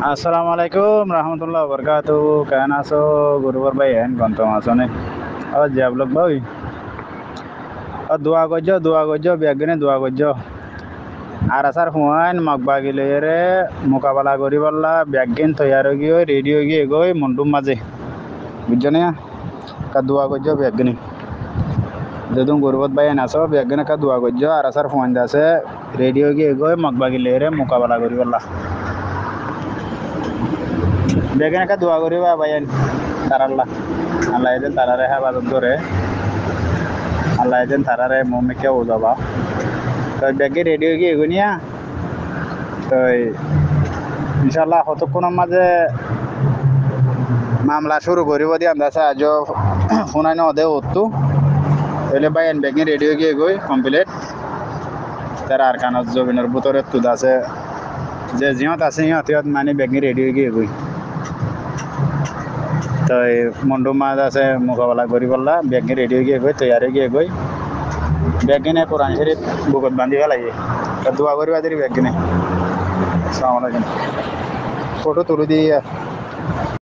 আসসালামু আলাইকুম রহমতুল্লাহ বরকাতু। কেন আছো গুরুবার ভাই? হ্যান গন্তম আছো নে? জিয়াবলক ভাই, দোয়া করছো বেগনে দোয়া করছো। আর আসার হুয়াইন মগবাগি লইরে মোকাবেলা করি বললা ব্যাগিন তৈয়ার গিয়ে রেডি হয়ে গিয়ে এগোই মন্ডুম মাঝে, বুঝছো না? দোয়া করছো বেগনে যদি গুরুবত ভাই আছো বেগনে দোয়া করছো। আর আসার হুয়াইন আছে রেডি হয়ে গিয়ে এগোই মগবাগি লইরে মোকাবেলা করি বললা বেগনে দোয়া করিবা ভাইয়েন। তার আল্লাহ আল্লাহ এদিন তারারে হেফাজত করে, আল্লাহ এদিন তারারে মমিকে ও যাবা। তো ব্যাগে রেডি হয়ে গিয়ে এগুনিয়া তো ইনশাল্লাহ কতক্ষণের মাঝে মামলা শুরু করিব দিয়ে আন্দাজে আজ শুনাই নদে উঠতো এলে বাইন ব্যাগে রেডি হয়ে গিয়ে গই কমপ্লিট। তার আর কানত জমিনের ভিতরে তুদ আছে যে জিহত আছে সিহত মানে ব্যাগে রেডি হয়ে গিয়ে গই। তো মন্ডু মাছ আছে মোকাবেলা করি বললা ব্যাগে রেডি হয়ে গিয়ে গই তৈয়ার হয়ে গিয়ে গই ব্যাগিনে কোরআন শরীফ বুকত বান্ধি ফেলাই দোয়া করিবা দিবি ব্যাগিনে। আসসালামু আলাইকুম। ফটো তুলে দিয়ে